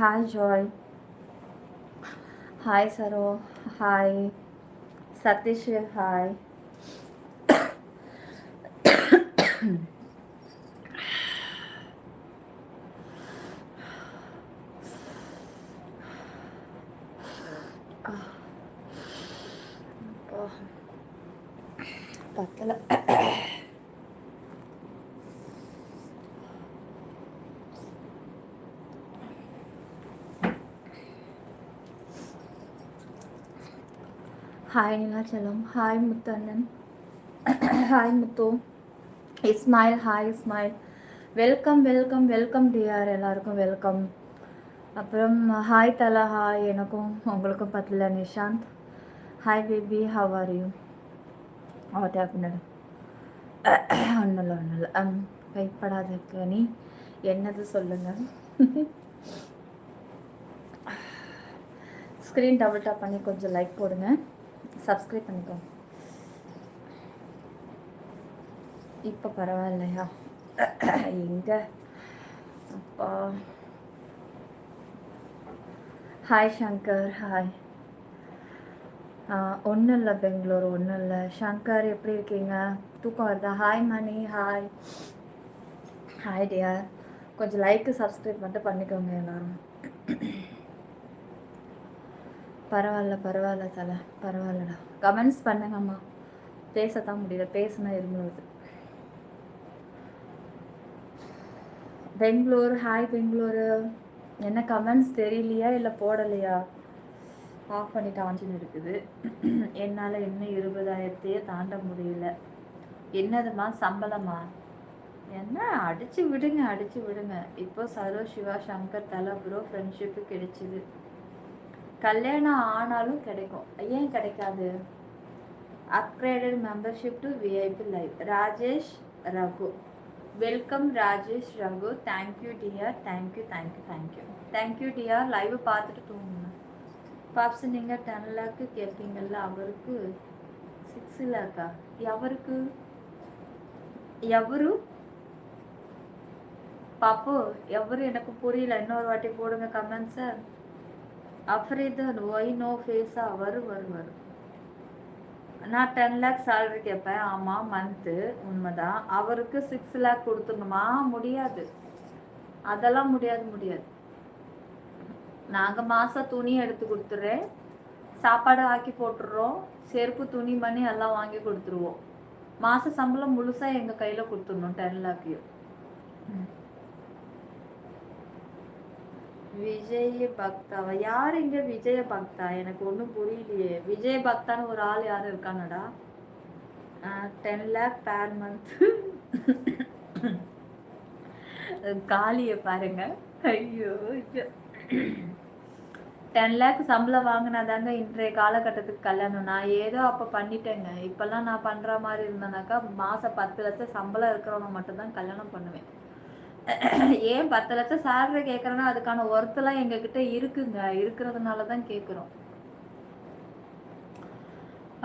Hi Joy. Hi Saro. Hi Satish. Hi. பத்தல. Hi Nilachalam. Hi Muthannan. Hi Muthu. Ismail. Hi Ismail. Welcome welcome welcome TR. எல்லாருக்கும் welcome. அப்புறம் hi Thala. Hi. எனக்கும் உங்களுக்கும் பத்தல. Nishanth. Hi baby. How are you? What happen? ஒன்றும் இல்லை. கைப்படாதக்கு நீ என்னது சொல்லுங்கள். ஸ்க்ரீன் டபுள் டாப் பண்ணி கொஞ்சம் லைக் போடுங்க. சப்ஸ்கிரைப் பண்ணிக்கோங்க. இப்போ பரவாயில்லையா? எங்க அப்பா. ஹாய் சங்கர். ஹாய். ஒன்றும் இல்லை பெங்களூர். ஒன்றும் இல்லை. சங்கர் எப்படி இருக்கீங்க? தூக்கம் வருதா? ஹாய் மணி. ஹாய். Hi dear. கொஞ்சம் லைக்கு சப்ஸ்கிரைப் மட்டும் பண்ணிக்கோங்க எல்லாரும். பரவாயில்ல தலை. பரவாயில்லடா. கமெண்ட்ஸ் பண்ணுங்கம்மா. பேசத்தான் முடியல. பேசுனா இருமுது. பெங்களூர். ஹாய் பெங்களூரு. என்ன கமெண்ட்ஸ் தெரியலையா இல்லை போடலையா? ஆஃப் பண்ணிட்டு ஆன்லைன் இருக்குது. என்னால் இன்னும் 20,000 தாண்ட முடியல. என்னதுமா சம்பளமா? என்ன அடிச்சு விடுங்க. இப்போ சரோ சிவா சங்கர் தலை ப்ரோ ஃப்ரெண்ட்ஷிப்பு கிடைச்சிது. கல்யாணம் ஆனாலும் கிடைக்கும். ஏன் கிடைக்காது? Upgraded membership to VIP live. Rajesh Raghu. Welcome Rajesh Raghu. Thank you dear. Thank you dear. Live பார்த்துட்டு தூங்குங்க. பாப்ஸ் நீங்கள் 10 லேக்கு கேட்பீங்கள்ல, அவருக்கு 6 லேக்கா? எவரு பாப்பு? எவரு எனக்கு புரியல. இன்னொரு வாட்டி போடுங்க கமெண்ட்ஸை. அஃப்ரிதன். ஒய் நோ ஃபேஸா? வரும். நான் 10 லேக் சேலரி கேட்பேன். ஆமாம், மந்த்து. உண்மைதான். அவருக்கு 6 லேக் கொடுத்துடணுமா? முடியாது. அதெல்லாம் முடியாது. நாங்கள் மாதம் துணி எடுத்து கொடுத்துட்றேன், சாப்பாடு ஆக்கி போட்டுடுறோம், செருப்பு துணி மணி எல்லாம் வாங்கி கொடுத்துருவோம். மாத சம்பளம் முழுசாக எங்கள் கையில் கொடுத்துடணும். 10 லேக்கையும். விஜய பக்தாவா? யார் இங்க விஜய பக்தா? எனக்கு ஒன்றும் புரியலையே. விஜய பக்தான்னு ஒரு ஆள் யாரும் இருக்கானடா? 10 லேக் பேர் மந்த். காலியை பாருங்க. ஐயோ 10 லேக் சம்பளம் வாங்கினாதாங்க இன்றைய காலகட்டத்துக்கு கல்யாணம். நான் ஏதோ அப்போ பண்ணிட்டேங்க. இப்போல்லாம் நான் பண்ணுற மாதிரி இருந்தேனாக்கா மாதம் 10 லட்சம் சம்பளம் இருக்கிறவங்க மட்டும்தான் கல்யாணம் பண்ணுவேன். ஏன் 10 லட்சம் சேலரி கேட்குறேன்னா அதுக்கான ஒர்த்தெல்லாம் எங்ககிட்ட இருக்குங்க. இருக்கிறதுனால தான் கேட்குறோம்.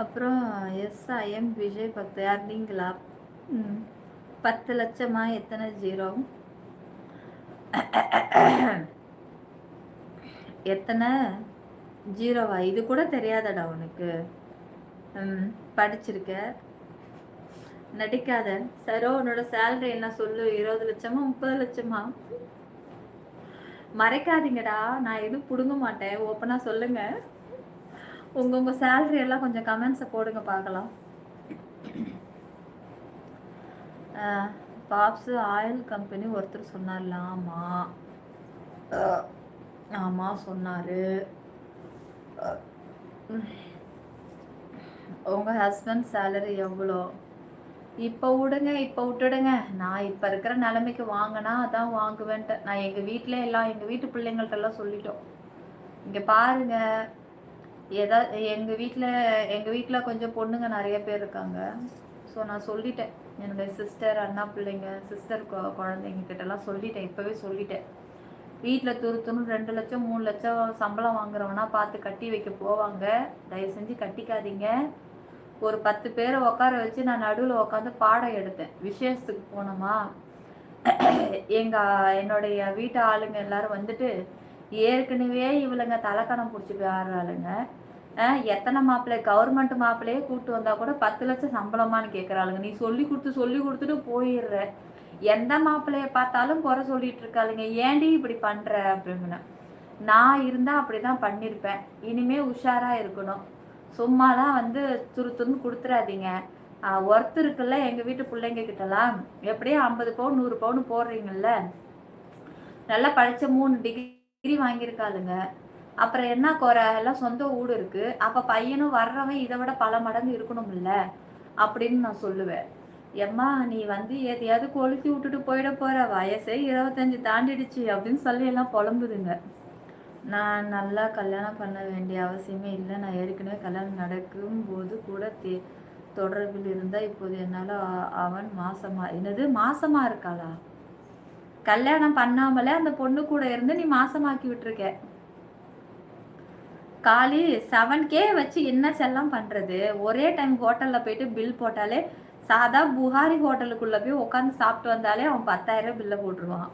அப்புறம் எஸ்ஐஎம் விஜய் பக்தா. யார் நீங்களா? 10 லட்சமா? எத்தனை ஜீரோ? எத்தனை ஜீரோவா? இது கூட தெரியாதடா உனக்கு? படிச்சிருக்க, நடிக்காத. சரோ உன்னோட சேலரி என்ன சொல்லு? 20 லட்சமா 30 லட்சமா? மறைக்காதீங்கடா. நான் எதுவும் பிடுங்க மாட்டேன். ஓப்பனாக சொல்லுங்க. உங்க சேலரி எல்லாம் கொஞ்சம் கமெண்ட்ஸை போடுங்க பார்க்கலாம். பாப்ஸ் ஆயில் கம்பெனி ஒருத்தர் சொன்னார்ல. ஆமாம் சொன்னார். உங்கள் ஹஸ்பண்ட் சேலரி எவ்வளோ? இப்போ விடுங்க, இப்போ விட்டுடுங்க. நான் இப்போ இருக்கிற நிலைமைக்கு வாங்கினா அதான் வாங்குவேன்ட்டு. நான் எங்கள் வீட்டு பிள்ளைங்கள்ட்டெல்லாம் சொல்லிட்டோம். இங்கே பாருங்க, எங்கள் வீட்டில் கொஞ்சம் பொண்ணுங்க நிறைய பேர் இருக்காங்க. ஸோ நான் சொல்லிட்டேன், என்னுடைய சிஸ்டர், அண்ணா பிள்ளைங்க, சிஸ்டர் குழந்தைங்க கிட்டலாம் சொல்லிட்டேன், இப்போவே சொல்லிட்டேன். வீட்டில் துருத்துன்னு 2 லட்சம் 3 லட்சம் சம்பளம் வாங்குறவனா பார்த்து கட்டி வைக்க போவாங்க. தயவு செஞ்சு கட்டிக்காதீங்க. ஒரு 10 பேரை உட்கார வச்சு நான் நடுவில் உட்காந்து பாடம் எடுத்தேன். விசேஷத்துக்கு போனோமா, என்னுடைய வீட்டு ஆளுங்க எல்லாரும் வந்துட்டு, ஏற்கனவே இவளுங்க தலைக்கணம் பிடிச்சி ஆளுங்க, எத்தனை மாப்பிள்ளை கவர்மெண்ட் மாப்பிள்ளையே கூப்பிட்டு வந்தா கூட 10 லட்சம் சம்பளமானு கேட்குறாளுங்க. நீ சொல்லி கொடுத்துட்டு போயிடுற. எந்த மாப்பிள்ளைய பார்த்தாலும் குறை சொல்லிட்டு இருக்காளுங்க. ஏண்டி இப்படி பண்ற அப்படின்னு. நான் இருந்தா அப்படிதான் பண்ணிருப்பேன். இனிமே உஷாரா இருக்கணும். சும்மாலாம் வந்து துருத்துன்னு கொடுத்துறாதீங்க. ஒருத்தர் இருக்குல்ல, எங்க வீட்டு பிள்ளைங்க கிட்டலாம் எப்படியும் 50 பவுன் 100 பவுன் போடுறீங்கல்ல, நல்லா படிச்ச 3 டிகிரி வாங்கியிருக்காளுங்க. அப்புறம் என்ன குறை, எல்லாம் சொந்த வீடு இருக்கு. அப்ப பையனும் வர்றவன் இதை விட பல மடங்கு இருக்கணும் இல்ல அப்படின்னு நான் சொல்லுவேன். எம்மா நீ வந்து எதையாவது கொளுத்தி விட்டுட்டு போயிட போற, வயசே 25 தாண்டிடுச்சு அப்படின்னு சொல்லி எல்லாம் புலம்புதுங்க. நான் நல்லா கல்யாணம் பண்ண வேண்டிய அவசியமே இல்லை. நான் ஏற்கனவே கல்யாணம் நடக்கும் போது கூட தொடர்பில் இருந்தா இப்போது என்னால் அவன் என்னது மாசமா இருக்காளா? கல்யாணம் பண்ணாமலே அந்த பொண்ணு கூட இருந்து நீ மாசமாக்கி விட்டுருக்க. காலி 7K வச்சு என்ன செல்லம் பண்றது? ஒரே டைம் ஹோட்டல்ல போயிட்டு பில் போட்டாலே, சாதா புகாரி ஹோட்டலுக்குள்ள போய் உட்காந்து சாப்பிட்டு வந்தாலே அவன் 10,000 பில்ல போட்டுருவான்.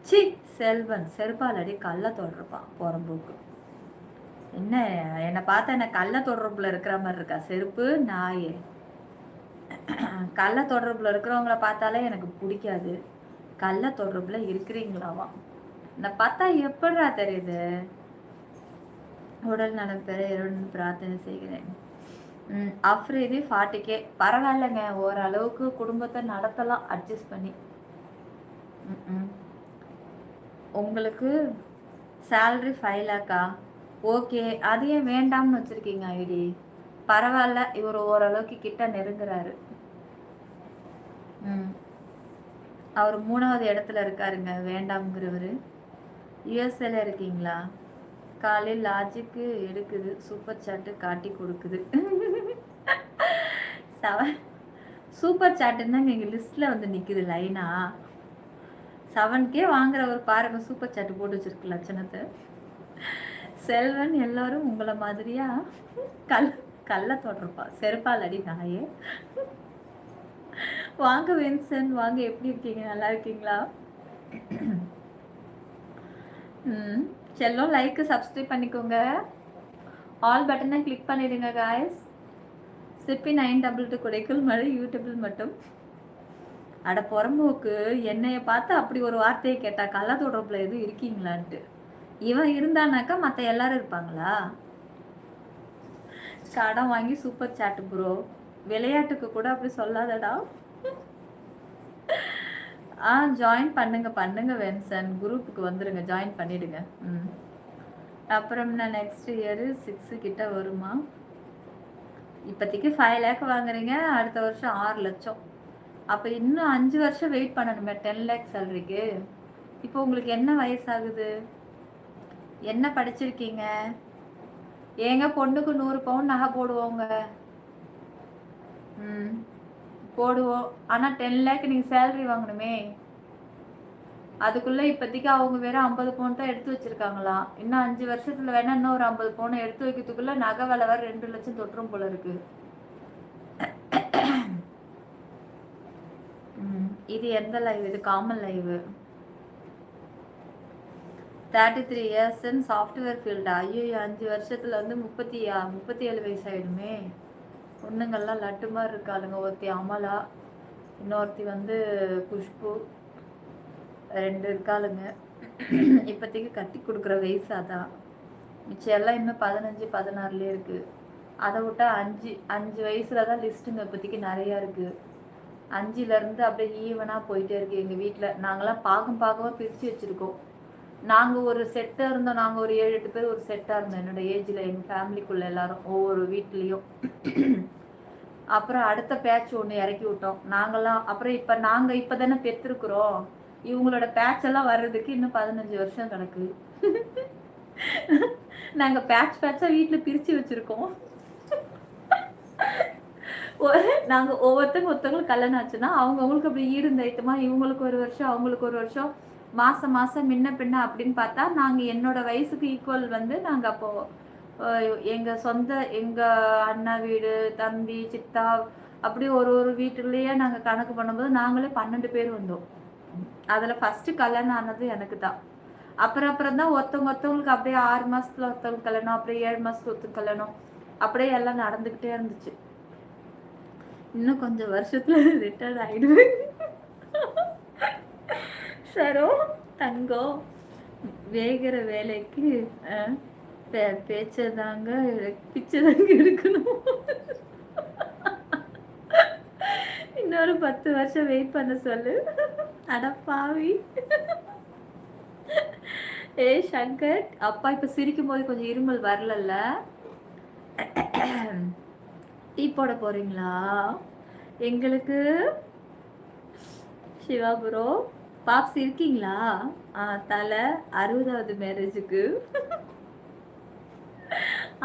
சி செல்வன் செருப்பாலடி கல்ல தொடர்பான் புறம்போக்கு. என்னை பார்த்தா என்ன கள்ள தொடர்புல இருக்கிற மாதிரி இருக்கா? செருப்பு நாயே. கள்ள தொடர்புல இருக்கிறவங்கள பார்த்தாலே எனக்கு பிடிக்காது. கள்ள தொடர்புல இருக்கிறீங்களாவா? என்னை பார்த்தா எப்படா தெரியுது? உடல் நலம் பெற இறைவன் பிரார்த்தனை செய்கிறேன். அஃப்ரீதி 40K பரவாயில்லைங்க, ஓரளவுக்கு குடும்பத்தை நடத்தலாம் அட்ஜஸ்ட் பண்ணி. உங்களுக்கு சேலரி 5 லேக்கா? ஓகே, அதையே வேண்டாம்னு வச்சிருக்கீங்க ஐடி. பரவாயில்ல, இவர் ஓரளவுக்கு கிட்ட நெருங்குறாரு. அவர் 3வது இடத்துல இருக்காருங்க வேண்டாம்ங்கிறவரு. யூஎஸ்ஏல இருக்கீங்களா? காலையில் லாஜிக்கு எடுக்குது, சூப்பர் சாட்டு காட்டி கொடுக்குது. சூப்பர் சாட்டுன்னு தாங்க எங்கள் லிஸ்ட்டில் வந்து நிற்குது லைனா. 7K வாங்குறவர் பாருங்க, சூப்பர் சாட்டு போட்டு வச்சிருக்கு லட்சணத்தை. செல்வன் எல்லாரும் உங்களை மாதிரியா கல்ல தொடர்ப்பா செருப்பால் அடி நாயே. வாங்க வின்சன், வாங்க, எப்படி இருக்கீங்க? நல்லா இருக்கீங்களா? செல்லம் லைக் சப்ஸ்கிரைப் பண்ணிக்கோங்க. ஆல் பட்டனை கிளிக் பண்ணிடுங்க காய்ஸ். சிப்பி 922 குடைக்குள் மழை யூடியூபில் மட்டும். அட புறம்போக்கு, என்னைய பார்த்து அப்படி ஒரு வார்த்தையை கேட்டா கள்ள தொடர்புல எதுவும் இருக்கீங்களான்ட்டு. இவன் இருந்தானாக்கா மற்ற எல்லாரும் இருப்பாங்களா? கடன் வாங்கி சூப்பர் சாட்டு ப்ரோ. விளையாட்டுக்கு கூட அப்படி சொல்லாதடா. ஜாயின் பண்ணுங்க வென்சன், குரூப்புக்கு வந்துடுங்க, ஜாயின் பண்ணிடுங்க. அப்புறம் நான் நெக்ஸ்ட் இயர் 6 கிட்ட வருமா? இப்போதைக்கு 5 லேக் வாங்குறீங்க, அடுத்த வருஷம் 6 லட்சம். அப்போ இன்னும் 5 வருஷம் வெயிட் பண்ணணுமே 10 லேக் சேலரிக்கு. இப்போ உங்களுக்கு என்ன வயசாகுது? என்ன படிச்சிருக்கீங்க? ஏங்க பொண்ணுக்கு 100 பவுன் நகை போடுவோங்க. போடுவோம். ஆனால் 10 லேக் நீங்கள் சேலரி வாங்கணுமே. அதுக்குள்ளே இப்போதைக்கு அவங்க வேற 50 பவுன் தான் எடுத்து வச்சிருக்காங்களாம். இன்னும் 5 வருஷத்துல வேணா இன்னும் ஒரு 50 பவுனை எடுத்து வைக்கிறதுக்குள்ள நகை விலை வேற 2 லட்சம் தொற்றும் போல இருக்கு. இது எந்த லைவ்? இது common live. 33 years in software ஃபீல்டா? ஐயோ, 5 வருஷத்துல வந்து 37 வயசு ஆயிடுமே. பொண்ணுங்கள்லாம் லட்டு மாதிரி இருக்காளுங்க. ஒருத்தி அமலா, இன்னொருத்தி வந்து குஷ்பு, 2 இருக்காளுங்க. இப்போதைக்கு கட்டி கொடுக்குற வயசு அதான். மிச்சம் எல்லாம் இன்னும் 15 16 இருக்கு. அதை விட்டா 5 வயசுல தான் லிஸ்ட்டுங்க இப்போதைக்கு நிறையா இருக்கு. 5லேருந்து அப்படியே ஈவனாக போயிட்டே இருக்கு. எங்கள் வீட்டில் நாங்களாம் பாகமாக பிரித்து வச்சுருக்கோம். நாங்கள் ஒரு செட்டாக இருந்தோம். நாங்கள் ஒரு 7 8 பேர் ஒரு செட்டாக இருந்தோம் என்னோட ஏஜில். எங்கள் ஃபேமிலிக்குள்ளே எல்லாரும் ஒவ்வொரு வீட்லேயும் அப்புறம் அடுத்த பேட்ச் ஒன்று இறக்கி விட்டோம் நாங்களாம். அப்புறம் இப்போ தானே பெற்றிருக்கிறோம். இவங்களோட பேட்ச் எல்லாம் வர்றதுக்கு இன்னும் 15 வருஷம் கிடக்கு. நாங்கள் பேட்சாக வீட்டில் பிரித்து வச்சுருக்கோம். நாங்கள் ஒருத்தவங்களுக்கு கல்யாணம் ஆச்சுன்னா அவங்கவுங்களுக்கு அப்படி ஈடு தைத்தமா இவங்களுக்கு ஒரு வருஷம் அவங்களுக்கு ஒரு வருஷம் மாதம் மாதம் முன்ன பின்ன அப்படின்னு பார்த்தா நாங்கள் என்னோட வயசுக்கு ஈக்குவல் வந்து நாங்கள் அப்போது எங்கள் அண்ணா வீடு தம்பி சித்தா அப்படி ஒரு வீட்டுலேயே நாங்கள் கணக்கு பண்ணும்போது நாங்களே 12 பேர் வந்தோம். அதில் ஃபஸ்ட்டு கல்யாணம் ஆனது எனக்கு தான். அப்புறம் தான் ஒருத்தவங்களுக்கு அப்படியே 6 மாதத்தில் ஒருத்தவங்க கல்யாணம், அப்படியே 7 மாதத்துல ஒருத்தவங்க கல்யாணம், அப்படியே எல்லாம் நடந்துக்கிட்டே இருந்துச்சு. இன்னும் கொஞ்சம் வருஷத்துல ரிட்டர்ன் ஆயிடுவேன். சரோ தங்கம் வேகிற வேலைக்கு பேச்சதாங்க பிச்சைதாங்க எடுக்கணும். இன்னொரு 10 வருஷம் வெயிட் பண்ண சொல்லு. அடப்பாவி. ஏய் சங்கர், அப்பா இப்ப சிரிக்கும் போது கொஞ்சம் இருமல் வரலல்ல? டீ போட போறீங்களா எங்களுக்கு? சிவா ப்ரோ பாப்ஸ் இருக்கீங்களா? தலை 60வது மேரேஜுக்கு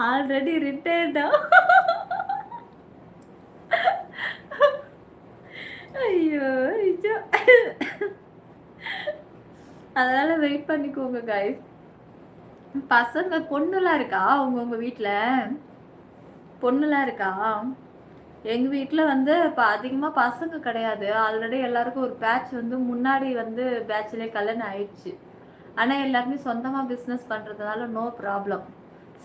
ஆல்ரெடி ரிட்டையர்டா? ஐயோ ஐயோ. அதனால வெயிட் பண்ணிக்கோங்க கைஸ். பசங்க பொண்ணுலாம் இருக்கா உங்க வீட்டில்? பொண்ணுலாம் இருக்கா? எங்கள் வீட்டில் வந்து இப்போ அதிகமாக பசங்க கிடையாது. ஆல்ரெடி எல்லாருக்கும் ஒரு பேட்ச் வந்து முன்னாடி வந்து பேட்ச்லேயே கல்யாணம் ஆயிடுச்சு. ஆனால் எல்லாருமே சொந்தமாக பிஸ்னஸ் பண்ணுறதுனால நோ ப்ராப்ளம்.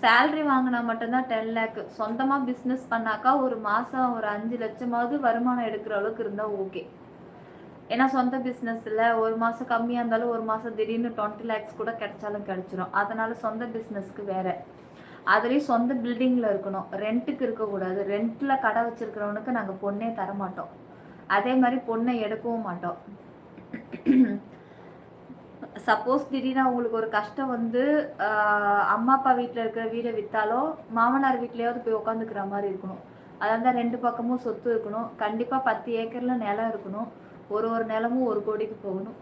சேல்ரி வாங்கினா மட்டும்தான் 10 lakh. சொந்தமாக பிஸ்னஸ் பண்ணாக்கா ஒரு மாதம் ஒரு 5 லட்சமாவது வருமானம் எடுக்கிற அளவுக்கு இருந்தால் ஓகே. ஏன்னா சொந்த பிஸ்னஸில் ஒரு மாதம் கம்மியாக இருந்தாலும் ஒரு மாதம் திடீர்னு 20 lakhs கூட கிடைச்சாலும் கிடைச்சிரும். அதனால சொந்த பிஸ்னஸ்க்கு வேறு. அதுலேயும் சொந்த பில்டிங்கில் இருக்கணும், ரெண்ட்டுக்கு இருக்கக்கூடாது. ரெண்ட்டில் கடை வச்சுருக்கிறவனுக்கு நாங்கள் பொண்ணே தரமாட்டோம். அதே மாதிரி பொண்ணை எடுக்கவும் மாட்டோம். சப்போஸ் திடீர்னு அவங்களுக்கு ஒரு கஷ்டம் வந்து அம்மா அப்பா வீட்டில் இருக்கிற வீடை விற்றாலும் மாமனார் வீட்லேயாவது போய் உட்காந்துக்கிற மாதிரி இருக்கணும். அதான் 2 பக்கமும் சொத்து இருக்கணும். கண்டிப்பாக 10 ஏக்கரில் நிலம் இருக்கணும். ஒரு நிலமும் 1 கோடிக்கு போகணும்.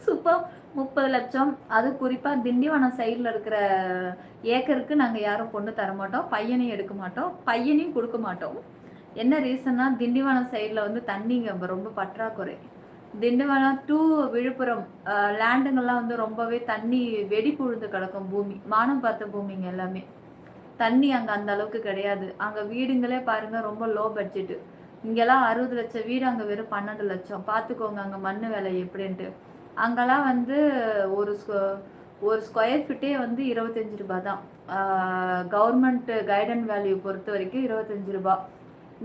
சூப்பர். 30 லட்சம். அது குறிப்பாக திண்டிவனம் சைடில் இருக்கிற ஏக்கருக்கு நாங்கள் யாரும் பொண்ணு தர மாட்டோம். பையனையும் எடுக்க மாட்டோம், பையனையும் கொடுக்க மாட்டோம். என்ன ரீசன்னா திண்டிவனம் சைடில் வந்து தண்ணிங்க ரொம்ப பற்றாக்குறை. திண்டிவனம் டு விழுப்புரம் லேண்டுங்கள்லாம் வந்து ரொம்பவே தண்ணி வெடி புழுந்து கிடக்கும். பூமி மானம் பார்த்த பூமிங்க எல்லாமே. தண்ணி அங்கே அந்த அளவுக்கு கிடையாது. அங்கே வீடுங்களே பாருங்கள் ரொம்ப லோ பட்ஜெட்டு. இங்கெல்லாம் 60 லட்சம் வீடு, அங்கே வெறும் 12 லட்சம். பார்த்துக்கோங்க அங்கே மண் விலை எப்படின்ட்டு. அங்கெல்லாம் வந்து ஒரு ஸ்கொயர் ஃபீட்டே வந்து 25 ரூபா தான். கவர்மெண்ட் கைடன் வேல்யூ பொறுத்த வரைக்கும் 25 ரூபா.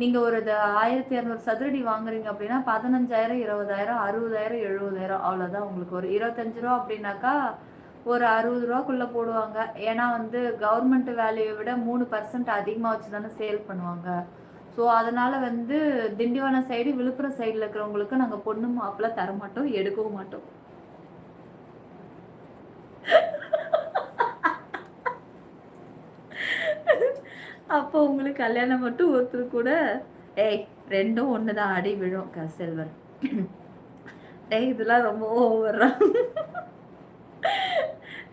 நீங்கள் ஒரு 1200 சதுரடி வாங்குறீங்க அப்படின்னா 15,000, 20,000, 60,000, 70,000 அவ்வளோதான் உங்களுக்கு. ஒரு 25 ரூபா அப்படின்னாக்கா ஒரு 60 ரூபாக்குள்ளே போடுவாங்க. ஏன்னா வந்து கவர்மெண்ட் வேல்யூவை விட 3% அதிகமாக வச்சு தானே சேல் பண்ணுவாங்க. ஸோ அதனால் வந்து திண்டிவனம் சைடு விழுப்புரம் சைடில் இருக்கிறவங்களுக்கு நாங்கள் பொண்ணு மாப்பிள்ளை தரமாட்டோம், எடுக்கவும் மாட்டோம். அப்போ உங்களுக்கு கல்யாணம் மட்டும் ஒருத்தர் கூட ஏய் ரெண்டும் ஒன்று தான் அடி விழும் செல்வன். ஏய் இதெல்லாம் ரொம்ப ஓவரா.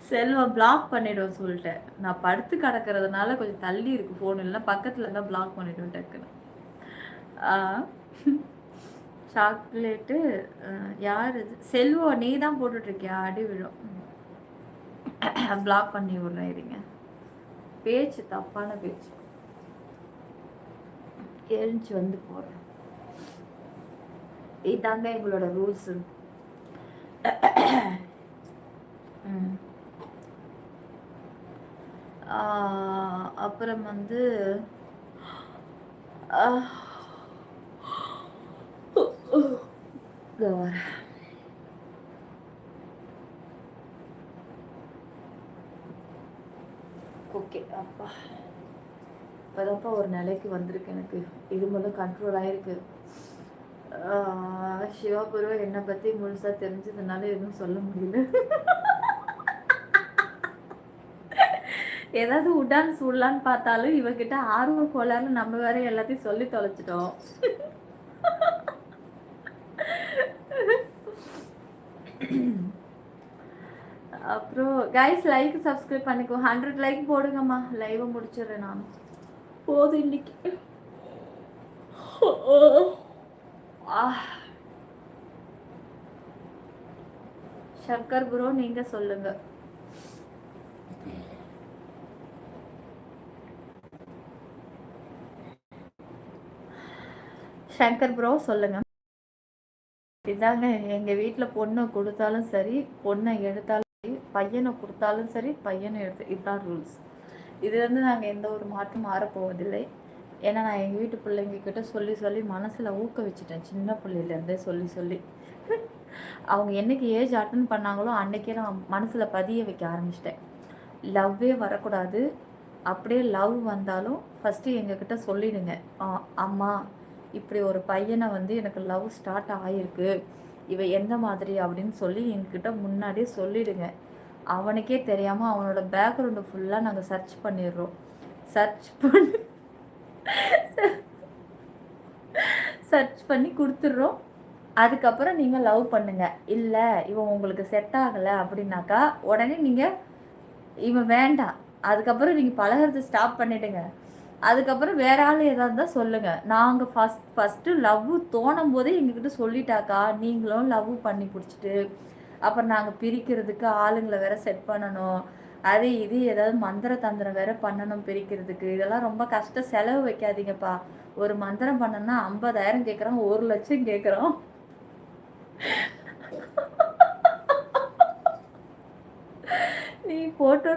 செல்வம் பிளாக் பண்ணிடும் சொல்லிட்டேன். நான் படுத்து கிடக்கிறதுனால கொஞ்சம் தள்ளி இருக்கு ஃபோன், இல்லைன்னா பக்கத்தில் தான் பிளாக் பண்ணிவிடுவேன் டக்குன்னு. சாக்லேட்டு யார் இது? செல்வம் நீ தான் போட்டுட்ருக்கியா? அடி விழும். பிளாக் பண்ணி விட்றேன் இருங்க. பேச்சு தப்பான பேச்சு. எழுந்துச்சு வந்து போடுறேன். இதாங்க எங்களோட ரூல்ஸு. அப்புறம் வந்து ஓகே அப்பா இப்போதான்ப்பா ஒரு நிலைக்கு வந்திருக்கு. எனக்கு இருமலும் கண்ட்ரோல் ஆகிருக்கு. சிவாபுரு என்னை பற்றி முழுசாக தெரிஞ்சதுனால எதுவும் சொல்ல முடியல. ஏதாவது உடான் சூடலான்னு பார்த்தாலும் இவகிட்ட ஆர்வ கோளாறுல நம்ம வேற எல்லாத்தையும் சொல்லி தொலைச்சிட்டோம். அப்புறம் கைஸ் லைக் சப்ஸ்கிரைப் பண்ணிக்கோ. 100 லைக் போடுங்கம்மா. லைவை முடிச்சிடுறேன் நான். போதும் இன்னைக்கு. சங்கர் ப்ரோ நீங்க சொல்லுங்க. சங்கர் ப்ரோ சொல்லுங்க. இதாங்க எங்கள் வீட்டில் பொண்ணை கொடுத்தாலும் சரி, பொண்ணை எடுத்தாலும் சரி, பையனை கொடுத்தாலும் சரி, பையனை எடுத்து, இதுதான் ரூல்ஸ். இது வந்து நாங்கள் எந்த ஒரு மாற்றம் மாறப்போவதில்லை. ஏன்னா நான் எங்கள் வீட்டு பிள்ளைங்கக்கிட்ட சொல்லி சொல்லி மனசில் ஊக்குவிச்சிட்டேன். சின்ன பிள்ளையிலேருந்தே சொல்லி சொல்லி அவங்க என்றைக்கு ஏஜ் அட்டன் பண்ணாங்களோ அன்றைக்கே நான் மனசில் பதிய வைக்க ஆரம்பிச்சிட்டேன். லவ்வே வரக்கூடாது. அப்படியே லவ் வந்தாலும் ஃபஸ்ட்டு எங்ககிட்ட சொல்லிடுங்க, அம்மா இப்படி ஒரு பையனை வந்து எனக்கு லவ் ஸ்டார்ட் ஆகிருக்கு, இவ எந்த மாதிரி அப்படின்னு சொல்லி எங்ககிட்ட முன்னாடியே சொல்லிடுங்க. அவனுக்கே தெரியாமல் அவனோட பேக்ரவுண்டு ஃபுல்லாக நாங்கள் சர்ச் பண்ணிடுறோம். சர்ச் பண்ணி கொடுத்துட்றோம். அதுக்கப்புறம் நீங்கள் லவ் பண்ணுங்க. இல்லை இவன் உங்களுக்கு செட் ஆகலை அப்படின்னாக்கா உடனே நீங்கள் இவன் வேண்டாம், அதுக்கப்புறம் நீங்கள் பழகிறது ஸ்டாப் பண்ணிவிடுங்க. அதுக்கப்புறம் வேற ஆள் ஏதாவது இருந்தால் சொல்லுங்கள். நாங்கள் ஃபஸ்ட்டு லவ் தோணும் போதே எங்ககிட்ட சொல்லிட்டாக்கா நீங்களும் லவ் பண்ணி பிடிச்சிட்டு அப்புறம் நாங்கள் பிரிக்கிறதுக்கு ஆளுங்களை வேற செட் பண்ணணும், அது இது ஏதாவது மந்திர தந்திரம் வேற பண்ணணும் பிரிக்கிறதுக்கு. இதெல்லாம் ரொம்ப கஷ்டம், செலவு வைக்காதீங்கப்பா. ஒரு மந்திரம் பண்ணோன்னா 50,000 கேட்குறோம், 1 லட்சம் கேட்குறோம். நீ போட்ட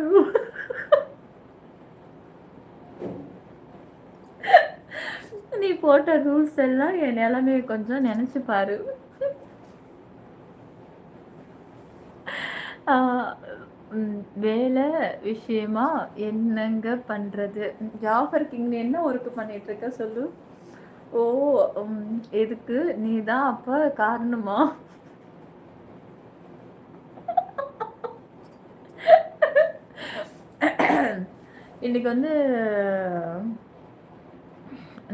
நீ போட்ட ரூல்ஸ் எல்லாம் என் நிலைமையை கொஞ்சம் நினைச்சு பாரு. வேலை விஷயமா என்னங்க பண்றது? ஜாஃபர் கிங் என்ன ஒர்க்கு பண்ணிட்டு இருக்க சொல்லு. ஓ எதுக்கு நீ தான் அப்ப காரணமா? இன்னைக்கு வந்து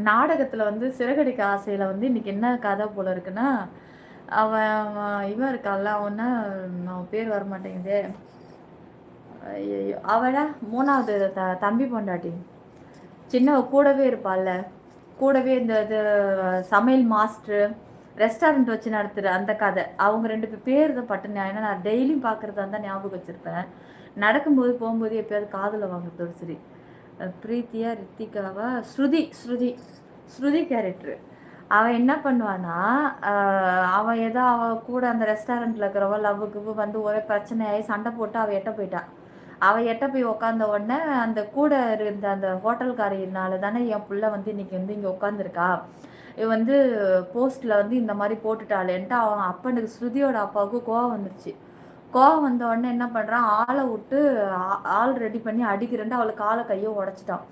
நாடகத்தில் வந்து சிறகடிக்க ஆசையில் வந்து இன்றைக்கி என்ன கதை போல் இருக்குன்னா, அவன் இவன் இருக்கான்ல, அவனா அவன் பேர் வரமாட்டேங்குது, ஐயோ அவளா 3வது தம்பி பொண்டாட்டி சின்னவ கூடவே இருப்பாள்ல, கூடவே இந்த இது சமையல் மாஸ்டர் ரெஸ்டாரண்ட் வச்சு நடத்துகிற அந்த கதை. அவங்க 2 பேர் தான் பட்டுனேன். ஏன்னா நான் டெய்லியும் பார்க்குறதா இருந்தால் ஞாபகம் வச்சுருப்பேன். நடக்கும்போது போகும்போது எப்போயாவது காதில் வாங்குறதோடு சரி. பிரீத்தியா ரித்திகாவா ஸ்ருதி கேரக்டரு. அவன் என்ன பண்ணுவான்னா, அவன் ஏதோ அவள் கூட அந்த ரெஸ்டாரண்ட்டில் இருக்கிறவ லவ்வுக்கு வந்து ஒரே பிரச்சனையாகி சண்டை போட்டு அவள் எட்ட போயிட்டான். அவள் எட்ட போய் உக்காந்த உடனே அந்த கூட இருந்த அந்த ஹோட்டல்காரினால தானே என் பிள்ளை வந்து இன்றைக்கி வந்து இங்கே உட்காந்துருக்கா, இவன் வந்து போஸ்ட்டில் வந்து இந்த மாதிரி போட்டுட்டாளேன்ட்டு அவன் அப்பனுக்கு ஸ்ருதியோட அப்பாவுக்கு கோவம் வந்துருச்சு. கோவம் வந்த உடனே என்ன பண்ணுறான், ஆளை விட்டு ஆள் ரெடி பண்ணி அடிக்கிறேன்ட்டு அவளுக்கு காலை கையை உடச்சிட்டான்.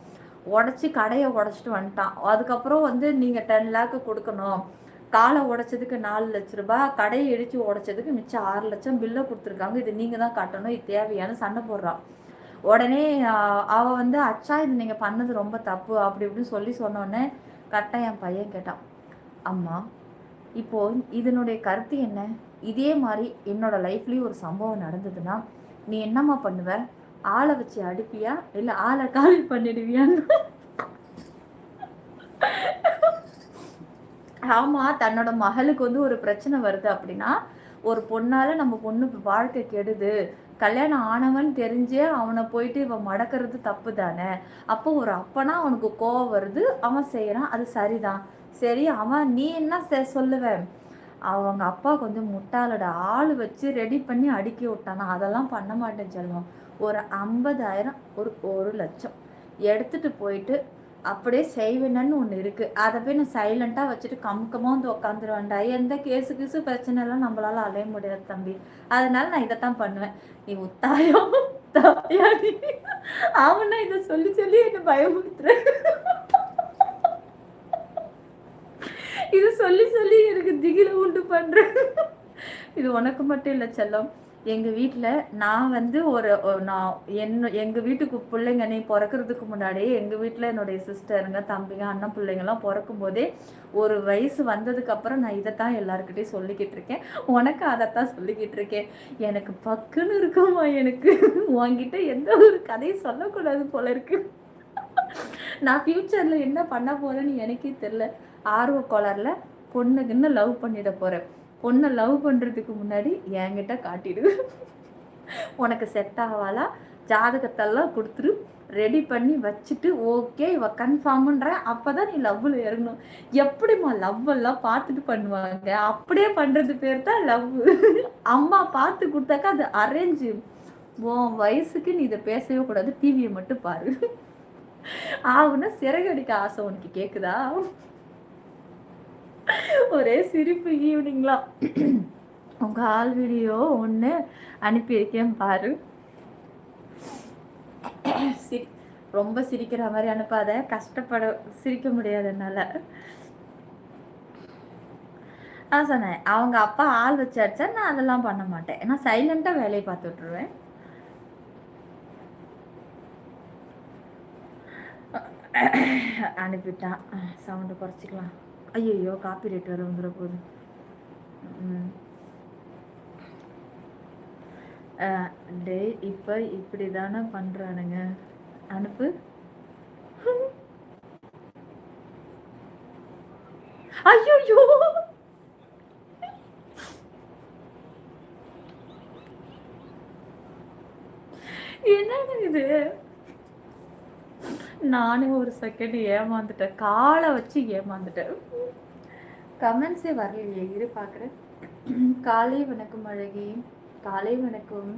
உடச்சி கடையை உடச்சிட்டு வந்துட்டான். அதுக்கப்புறம் வந்து நீங்கள் 10 லேக்கு கொடுக்கணும், காலை உடைச்சதுக்கு 4 லட்ச ரூபாய், கடையை இடித்து உடைச்சதுக்கு மிச்சம் 6 லட்சம் பில்லை கொடுத்துருக்காங்க, இது நீங்கள் தான் கட்டணும், இது தேவையான சண்டை போடுறான். உடனே அவள் வந்து அச்சா இது நீங்கள் பண்ணது ரொம்ப தப்பு அப்படி இப்படின்னு சொல்லி சொன்னோடனே கரெக்டாக என் பையன் கேட்டான், அம்மா இப்போது இதனுடைய கருத்து என்ன? இதே மாதிரி என்னோட லைஃப்லேயும் ஒரு சம்பவம் நடந்ததுன்னா நீ என்னம்மா பண்ணுவ? ஆளை வச்சு அடிப்பியா இல்லை ஆளை காலி பண்ணிடுவியான்னு. ஆமாம், தன்னோட மகளுக்கு வந்து ஒரு பிரச்சனை வருது அப்படின்னா, ஒரு பொண்ணால் நம்ம பொண்ணு வாழ்க்கை கெடுது, கல்யாணம் ஆனவன் தெரிஞ்சே அவனை போயிட்டு இவன் மடக்கிறது தப்பு தானே. அப்போ ஒரு அப்பனா அவனுக்கு கோவம் வருது, அவன் செய்கிறான், அது சரிதான். சரி அவன் நீ என்ன சொல்லுவேன்? அவங்க அப்பா கொஞ்சம் முட்டாளோட ஆள் வச்சு ரெடி பண்ணி அடுக்கி விட்டானா, அதெல்லாம் பண்ண மாட்டேன் செல்வம். ஒரு 50,000 ஒரு லட்சம் எடுத்துகிட்டு போயிட்டு அப்படியே செய்வேன்னு ஒன்று இருக்குது, அதை போய் நான் சைலண்ட்டாக வச்சுட்டு கமுக்கமாக வந்து உட்காந்துருவேன்டா. எந்த கேஸு பிரச்சனைலாம் நம்மளால அலைய முடியாது தம்பி, அதனால நான் இதைத்தான் பண்ணுவேன். நீ உத்தாயம் தாயாடி அவனா இதை சொல்லி சொல்லி என்னை பயமுறுத்துற. இது சொல்லி சொல்லி எனக்கு திகில உண்டு பண்ணுற. இது உனக்கு மட்டும் இல்லை செல்லம், எங்கள் வீட்டில் நான் வந்து நான் எங்கள் வீட்டுக்கு பிள்ளைங்க நீ பிறக்கிறதுக்கு முன்னாடியே எங்கள் வீட்டில் என்னுடைய சிஸ்டருங்க தம்பிங்க அண்ணன் பிள்ளைங்கள்லாம் பிறக்கும் போதே ஒரு வயசு வந்ததுக்கப்புறம் நான் இதைத்தான் எல்லாருக்கிட்டையும் சொல்லிக்கிட்டு இருக்கேன். உனக்கு அதைத்தான் சொல்லிக்கிட்டு இருக்கேன். எனக்கு பக்குன்னு இருக்குமா, எனக்கு உன்கிட்ட எந்த ஒரு கதையும் சொல்லக்கூடாது போல இருக்கு. நான் ஃப்யூச்சரில் என்ன பண்ண போகிறேன்னு எனக்கே தெரில. ஆர்வ கோளாறுல பொண்ணுக்குன்னு லவ் பண்ணிட போகிறேன். பொண்ணை லவ் பண்ணுறதுக்கு முன்னாடி என்கிட்ட காட்டிடு. உனக்கு செட் ஆகவாளா, ஜாதகத்தெல்லாம் கொடுத்துரு, ரெடி பண்ணி வச்சுட்டு ஓகே இவ கன்ஃபார்ம்ன்ற அப்போ தான் நீ லவ்வில் இறங்கணும். எப்படிம்மா லவ்வெல்லாம் பார்த்துட்டு பண்ணுவாங்க? அப்படியே பண்ணுறது பேர் தான் லவ். அம்மா பார்த்து கொடுத்தாக்கா அது அரேஞ்சு. உன் வயசுக்கு நீ இதை பேசவே கூடாது, டிவியை மட்டும் பாரு. ஆகுன்னா சிறகடிக்க ஆசை உனக்கு கேட்குதா? ஒரே சிரிப்பு ஈவினிங்லாம். உங்கள் ஆள் வீடியோ ஒன்று அனுப்பியிருக்கேன் பாரு. ரொம்ப சிரிக்கிற மாதிரி அனுப்பாத, கஷ்டப்பட சிரிக்க முடியாது என்னால். சொன்னேன் அவங்க அப்பா ஆள் வச்சு அடிச்சா நான் அதெல்லாம் பண்ண மாட்டேன். நான் சைலண்டாக வேலையை பார்த்து விட்ருவேன். அனுப்பிட்டான். சவுண்டு குறைச்சிக்கலாம். ஐயோ காப்பி ரேட் வர வந்துட போகுது. டே இப்போ இப்படி தானே பண்ணுறானுங்க. அனுப்பு. ஐயோ என்னங்க இது? நானே ஒரு செகண்ட் ஏமாந்துட்டேன், காலை வச்சு ஏமாந்துட்டேன். கமெண்ட்ஸே வரலையே, இரு பார்க்குறேன். காலை வணக்கம் அழகி, காலை வணக்கம்.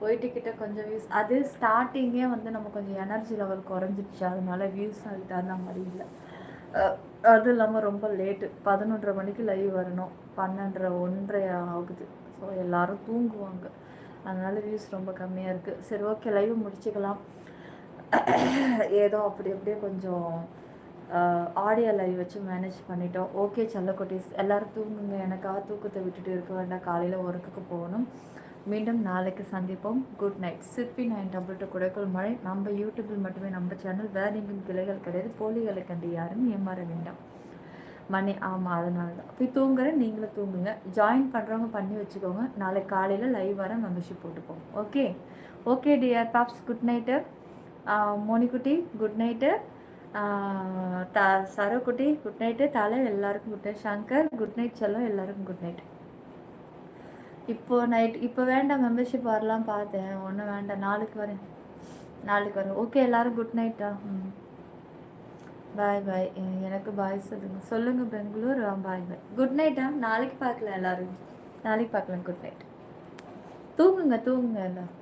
போயிட்டுக்கிட்ட கொஞ்சம் வியூஸ், அது ஸ்டார்டிங்கே வந்து நம்ம கொஞ்சம் எனர்ஜி லெவல் குறைஞ்சிடுச்சு, அதனால வியூஸ் அதுக்கு தகுந்த மாதிரி இல்லை. அதுவும் இல்லாமல் ரொம்ப லேட்டு, 11:30 மணிக்கு லைவ் வரணும், 12:30 1:30 ஆகுது. ஸோ எல்லோரும் தூங்குவாங்க, அதனால வியூஸ் ரொம்ப கம்மியாக இருக்குது. சரி ஓகே, லைவ் முடிச்சுக்கலாம். ஏதோ அப்படியே கொஞ்சம் ஆடியோ லைவ் வச்சு மேனேஜ் பண்ணிட்டோம். ஓகே செல்லக்குட்டீஸ், எல்லோரும் தூங்குங்க, எனக்காக தூக்கத்தை விட்டுட்டு இருக்க வேண்டாம், காலையில் ஒர்க்குக்கு போகணும். மீண்டும் நாளைக்கு சந்திப்போம். Good night. சிற்பி 922 குடைக்குள் மழை. நம்ம யூடியூப்பில் மட்டுமே நம்ம சேனல், வேறு எங்கும் கிளைகள் கிடையாது. போலிகளை கண்டு யாரும் ஏமாற வேண்டாம். மணி ஆமாம், அதனால தான் போய் தூங்குறேன், நீங்களும் தூங்குங்க. ஜாயின் பண்ணுறவங்க பண்ணி வச்சுக்கோங்க. நாளைக்கு காலையில் லைவ் வர மெம்பர்ஷிப் போட்டுப்போம். Okay okay dear Pops, good night. மோனிக்குட்டி குட் நைட்டு. சரக்குட்டி குட் நைட்டு. தலை எல்லாருக்கும் good night. Shankar good night. செல்லம் எல்லாருக்கும் குட் நைட். இப்போ வேண்டாம், மெம்பர்ஷிப் வரலாம் பார்த்தேன், ஒன்றும் வேண்டாம், நாளைக்கு வரேன். ஓகே எல்லாரும் குட் நைட்டா. பாய் பாய். எனக்கு பாய் சொல்லுங்கள் பெங்களூர். பாய் பாய், குட் நைட்டா. நாளைக்கு பார்க்கலாம் எல்லோரும், நாளைக்கு பார்க்கலாம். Good night. தூங்குங்க எல்லோரும்.